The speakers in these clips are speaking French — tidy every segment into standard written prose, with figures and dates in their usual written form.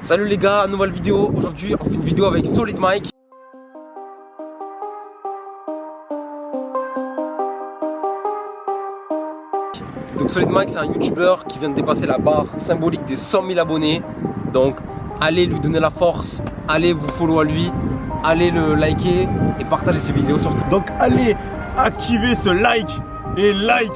Salut les gars, nouvelle vidéo. Aujourd'hui on fait une vidéo avec Solid Mike. Donc Solid Mike c'est un youtubeur qui vient de dépasser la barre symbolique des 100 000 abonnés. Donc allez lui donner la force, allez vous follow à lui, allez le liker et partager ses vidéos surtout. Donc allez activer ce like et like.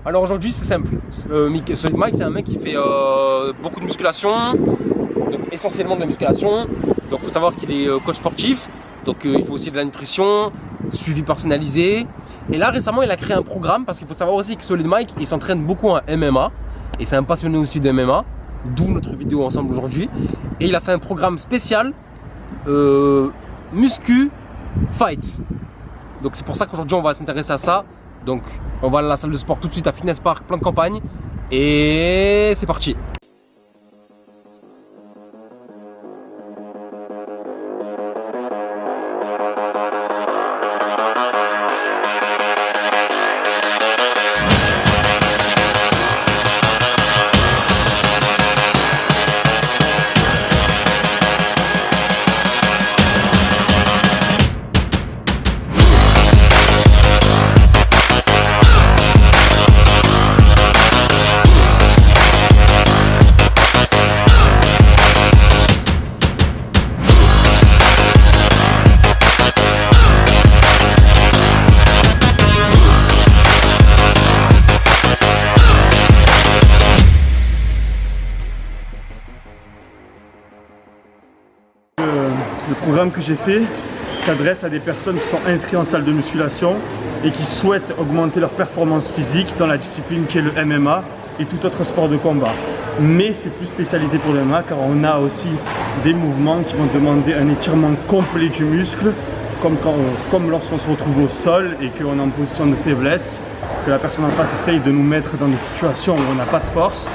Alors aujourd'hui c'est simple, Solid Mike c'est un mec qui fait beaucoup de musculation, donc essentiellement de la musculation. Donc il faut savoir qu'il est coach sportif, donc il faut aussi de la nutrition, suivi personnalisé. Et là récemment il a créé un programme parce qu'il faut savoir aussi que Solid Mike il s'entraîne beaucoup en MMA et c'est un passionné aussi de MMA, d'où notre vidéo ensemble aujourd'hui. Et il a fait un programme spécial muscu fight. Donc c'est pour ça qu'aujourd'hui on va s'intéresser à ça. Donc on va à la salle de sport tout de suite à Fitness Park, plan de campagne. Et c'est parti. Le programme que j'ai fait s'adresse à des personnes qui sont inscrites en salle de musculation et qui souhaitent augmenter leur performance physique dans la discipline qui est le MMA et tout autre sport de combat. Mais c'est plus spécialisé pour le MMA car on a aussi des mouvements qui vont demander un étirement complet du muscle, comme lorsqu'on se retrouve au sol et qu'on est en position de faiblesse, que la personne en face essaye de nous mettre dans des situations où on n'a pas de force.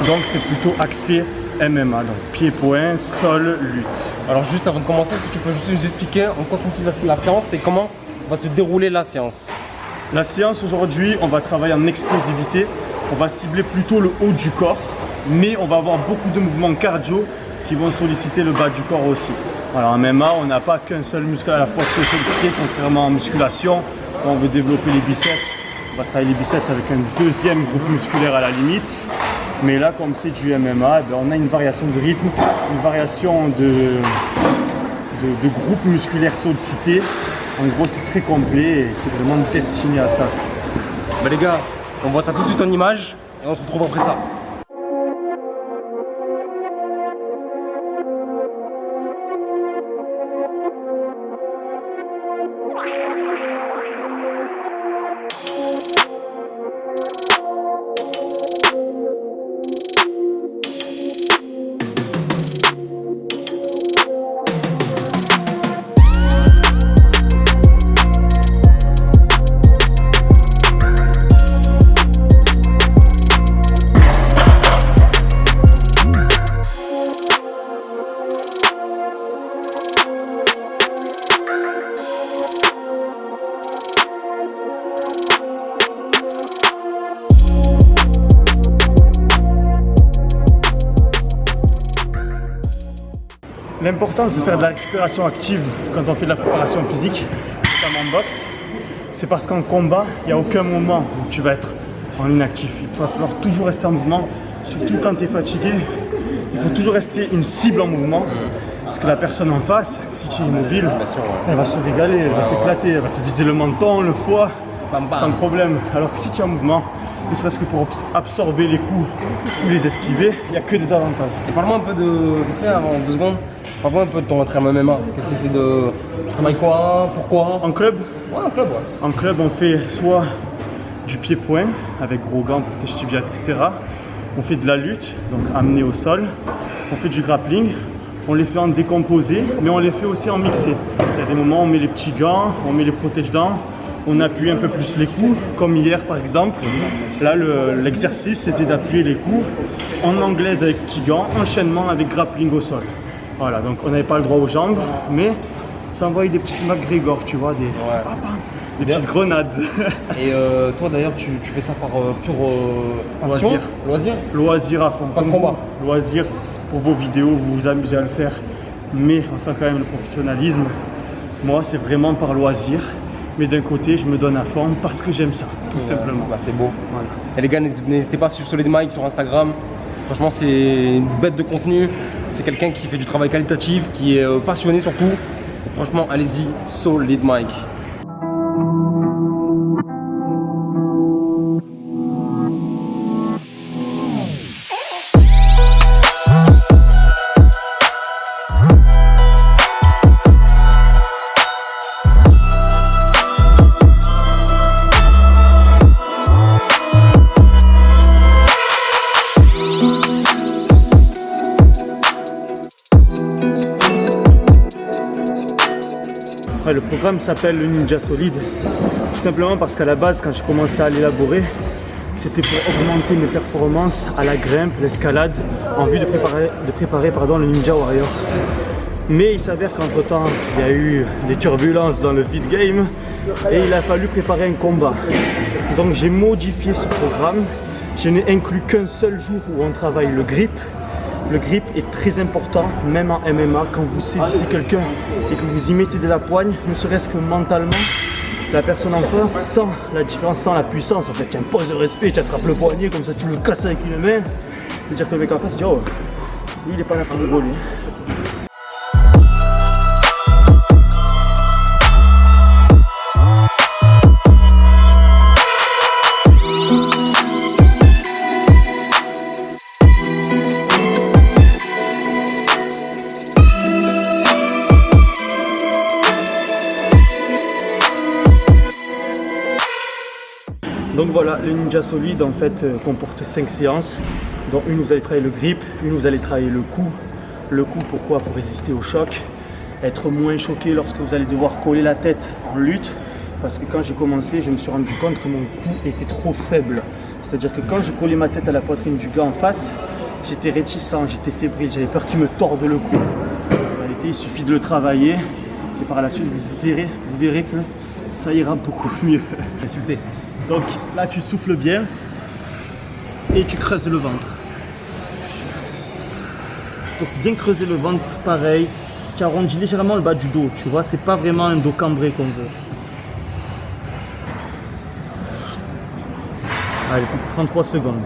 Donc c'est plutôt axé MMA, donc pied-point, sol, lutte. Alors juste avant de commencer, est-ce que tu peux juste nous expliquer en quoi consiste la séance et comment va se dérouler la séance? La séance aujourd'hui, on va travailler en explosivité. On va cibler plutôt le haut du corps, mais on va avoir beaucoup de mouvements cardio qui vont solliciter le bas du corps aussi. Alors en MMA, on n'a pas qu'un seul muscle à la fois qui est sollicité, contrairement en musculation, quand on veut développer les biceps, on va travailler les biceps avec un deuxième groupe musculaire à la limite. Mais là, comme c'est du MMA, on a une variation de rythme, une variation de groupe musculaire sollicité. En gros, c'est très complet et c'est vraiment destiné à ça. Bah les gars, on voit ça tout de suite en image et on se retrouve après ça. L'importance de faire de la récupération active quand on fait de la préparation physique, notamment en boxe, c'est parce qu'en combat, il n'y a aucun moment où tu vas être en inactif. Il va falloir toujours rester en mouvement, surtout quand tu es fatigué. Il faut toujours rester une cible en mouvement, parce que la personne en face, si tu es immobile, elle va se régaler, elle va t'éclater, elle va te viser le menton, le foie, sans problème. Alors que si tu es en mouvement, ne serait-ce que pour absorber les coups ou les esquiver, il n'y a que des avantages. Et parle-moi un peu vite fait avant 2 secondes, parle-moi un peu de ton entraînement MMA. Qu'est-ce que c'est de. Tu travailles quoi? Pourquoi? En club? Ouais, en club, ouais. En club, on fait soit du pied-point avec gros gants, protège tibia, etc. On fait de la lutte, donc amené au sol. On fait du grappling. On les fait en décomposé, mais on les fait aussi en mixé. Il y a des moments où on met les petits gants, on met les protège-dents, on appuie un peu plus les coups, comme hier par exemple. Là, l'exercice c'était d'appuyer les coups en anglaise avec petits gants, enchaînement avec grappling au sol. Voilà, donc on n'avait pas le droit aux jambes, mais ça envoyait des petits McGregor, tu vois, des petites grenades. Et toi d'ailleurs, tu fais ça par pure passion? Loisir? Loisir à fond. Pas de combat? Loisir. Pour vos vidéos, vous vous amusez à le faire, mais on sent quand même le professionnalisme. Moi, c'est vraiment par loisir, mais d'un côté, je me donne à fond parce que j'aime ça, tout simplement. Bah, c'est beau. Voilà. Et les gars, n'hésitez pas à suivre Solid Mike sur Instagram. Franchement, c'est une bête de contenu. C'est quelqu'un qui fait du travail qualitatif, qui est passionné surtout. Donc, franchement, allez-y, Solid Mike. Ouais, le programme s'appelle le Ninja Solid, tout simplement parce qu'à la base, quand j'ai commencé à l'élaborer, c'était pour augmenter mes performances à la grimpe, l'escalade, en vue de préparer le Ninja Warrior. Mais il s'avère qu'entre temps, il y a eu des turbulences dans le feed game et il a fallu préparer un combat. Donc j'ai modifié ce programme, je n'ai inclus qu'un seul jour où on travaille le grip. Le grip est très important, même en MMA, quand vous saisissez quelqu'un et que vous y mettez de la poigne, ne serait-ce que mentalement, la personne en face sent la différence, sent la puissance. En fait, tu imposes le respect, tu attrapes le poignet, comme ça tu le casses avec une main. C'est-à-dire que le mec en face dit, oh, lui il est pas là pour rigoler. Donc voilà, le Ninja Solid en fait comporte 5 séances, dont une vous allez travailler le grip, une vous allez travailler le coup. Le coup pourquoi? Pour résister au choc, être moins choqué lorsque vous allez devoir coller la tête en lutte, parce que quand j'ai commencé, je me suis rendu compte que mon coup était trop faible. C'est-à-dire que quand je collais ma tête à la poitrine du gars en face, j'étais réticent, j'étais fébrile, j'avais peur qu'il me torde le cou. En réalité, il suffit de le travailler et par la suite vous verrez que ça ira beaucoup mieux. Insulté. Donc là tu souffles bien et tu creuses le ventre. Donc bien creuser le ventre, pareil, tu arrondis légèrement le bas du dos, tu vois, c'est pas vraiment un dos cambré qu'on veut. Allez, pour 33 secondes.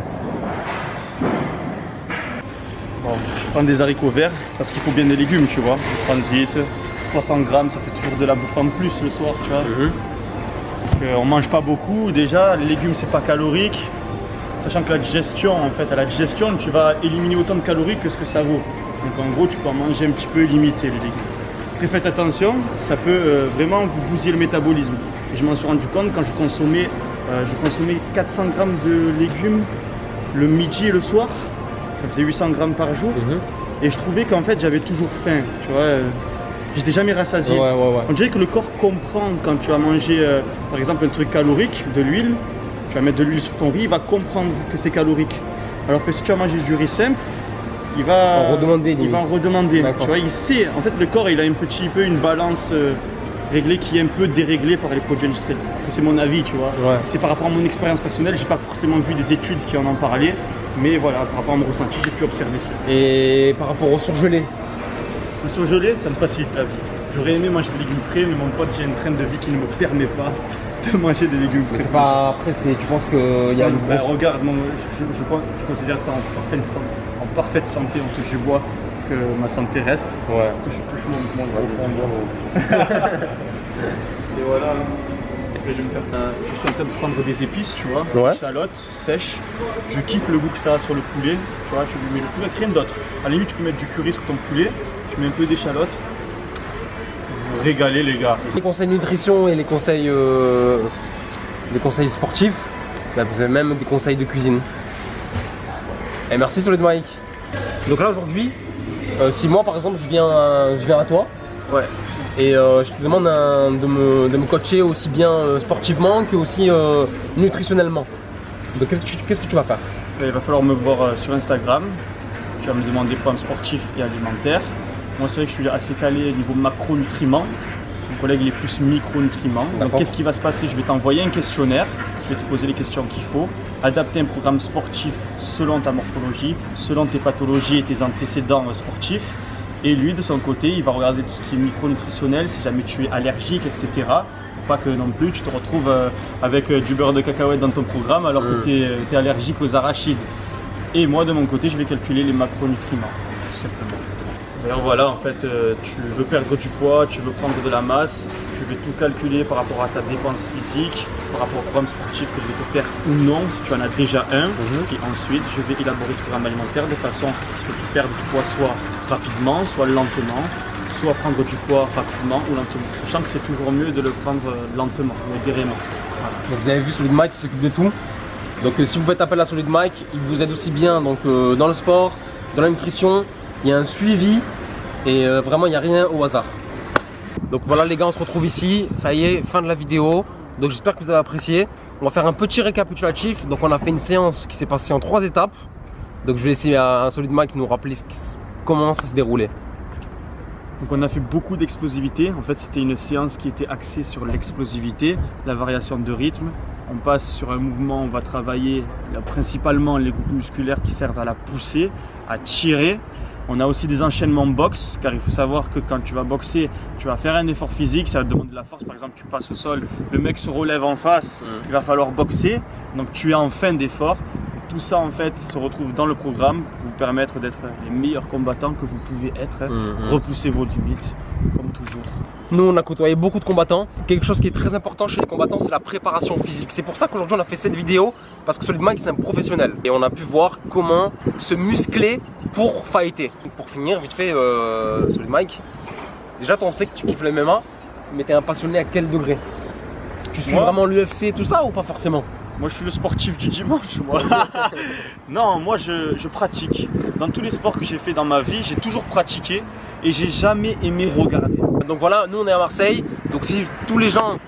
Bon, je prends des haricots verts parce qu'il faut bien des légumes, tu vois. Transit, 300 grammes, ça fait toujours de la bouffe en plus le soir, tu vois. On mange pas beaucoup, déjà les légumes c'est pas calorique, sachant que la digestion, en fait à la digestion tu vas éliminer autant de calories que ce que ça vaut, donc en gros tu peux en manger un petit peu limité les légumes. Après faites attention, ça peut vraiment vous bousiller le métabolisme. Et je m'en suis rendu compte quand je consommais 400 grammes de légumes le midi et le soir, ça faisait 800 grammes par jour, et je trouvais qu'en fait j'avais toujours faim, tu vois. J'étais jamais rassasié. On dirait que le corps comprend quand tu as mangé par exemple un truc calorique, de l'huile, tu vas mettre de l'huile sur ton riz, il va comprendre que c'est calorique. Alors que si tu as mangé du riz simple, il va en redemander. Tu vois, il sait, en fait le corps il a un petit peu une balance réglée qui est un peu déréglée par les produits industriels. C'est mon avis, tu vois. C'est par rapport à mon expérience personnelle, j'ai pas forcément vu des études qui en ont parlé, mais voilà, par rapport à mon ressenti, j'ai pu observer ça. Et par rapport au surgelé? Le surgelé, ça me facilite la vie. J'aurais aimé manger des légumes frais, mais mon pote, j'ai une traîne de vie qui ne me permet pas de manger des légumes frais. C'est pas... Après, tu penses qu'il y a une grosse... Regarde, moi, je considère que en parfaite santé, on touche du bois, que ma santé reste. Touche mon gros fond. Et voilà. je vais me faire. Je suis en train de prendre des épices, tu vois, Ouais. échalotes sèches. Je kiffe le goût que ça a sur le poulet. Tu vois, tu lui mets le poulet, rien d'autre. À la limite, tu peux mettre du curry sur ton poulet. Tu mets un peu d'échalotes. Vous vous régalez, les gars. Les conseils nutrition et les conseils sportifs, bah, vous avez même des conseils de cuisine. Et merci Solid Mike. Donc là aujourd'hui, si moi par exemple je viens à toi Ouais. et je te demande de me coacher aussi bien sportivement que aussi nutritionnellement. Donc qu'est-ce que tu vas faire? Il va falloir me voir sur Instagram. Tu vas me demander des programmes sportifs et alimentaires. Moi, c'est vrai que je suis assez calé niveau macronutriments. Mon collègue il est plus micronutriments. Donc, D'accord. qu'est-ce qui va se passer? Je vais t'envoyer un questionnaire. Je vais te poser les questions qu'il faut. Adapter un programme sportif selon ta morphologie, selon tes pathologies et tes antécédents sportifs. Et lui, de son côté, il va regarder tout ce qui est micronutritionnel, si jamais tu es allergique, etc. Pas que non plus tu te retrouves avec du beurre de cacahuète dans ton programme alors que tu es allergique aux arachides. Et moi de mon côté je vais calculer les macronutriments, tout simplement. D'ailleurs voilà, en fait tu veux perdre du poids, tu veux prendre de la masse, je vais tout calculer par rapport à ta dépense physique, par rapport au programme sportif que je vais te faire ou non, si tu en as déjà un. Et ensuite je vais élaborer ce programme alimentaire de façon à ce que tu perdes du poids soit rapidement, soit lentement, soit prendre du poids rapidement ou lentement. Sachant que c'est toujours mieux de le prendre lentement, modérément. Voilà. Donc vous avez vu Solid Mike qui s'occupe de tout. Donc si vous faites appel à Solid Mike, il vous aide aussi bien donc, dans le sport, dans la nutrition, il y a un suivi et vraiment il n'y a rien au hasard. Donc voilà les gars, on se retrouve ici, ça y est, fin de la vidéo. Donc j'espère que vous avez apprécié. On va faire un petit récapitulatif. Donc on a fait une séance qui s'est passée en 3 étapes. Donc je vais laisser à Solid Mike nous rappeler comment ça se déroulait. Donc on a fait beaucoup d'explosivité. En fait c'était une séance qui était axée sur l'explosivité, la variation de rythme. On passe sur un mouvement, on va travailler principalement les groupes musculaires qui servent à la pousser, à tirer. On a aussi des enchaînements boxe, car il faut savoir que quand tu vas boxer, tu vas faire un effort physique, ça va te demander de la force. Par exemple, tu passes au sol, le mec se relève en face, il va falloir boxer. Donc tu es en fin d'effort. Tout ça en fait se retrouve dans le programme pour vous permettre d'être les meilleurs combattants que vous pouvez être. Repoussez vos limites, comme toujours. Nous, on a côtoyé beaucoup de combattants. Quelque chose qui est très important chez les combattants, c'est la préparation physique. C'est pour ça qu'aujourd'hui, on a fait cette vidéo, parce que Solid Mike, c'est un professionnel. Et on a pu voir comment se muscler pour fighter. Pour finir, vite fait, Solid Mike, déjà, toi, on sait que tu kiffes le MMA, mais tu es un passionné à quel degré? Tu suis vraiment l'UFC et tout ça ou pas forcément? Moi je suis le sportif du dimanche, moi. Non, moi je pratique. Dans tous les sports que j'ai fait dans ma vie, j'ai toujours pratiqué et j'ai jamais aimé regarder. Donc voilà, nous on est à Marseille. Donc si tous les gens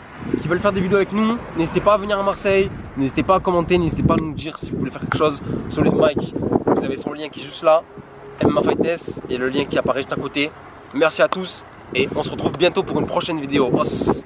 qui veulent faire des vidéos avec nous, n'hésitez pas à venir à Marseille. N'hésitez pas à commenter, n'hésitez pas à nous dire si vous voulez faire quelque chose. Solid Mike, vous avez son lien qui est juste là. MMA Fightness et le lien qui apparaît juste à côté. Merci à tous et on se retrouve bientôt pour une prochaine vidéo. Os.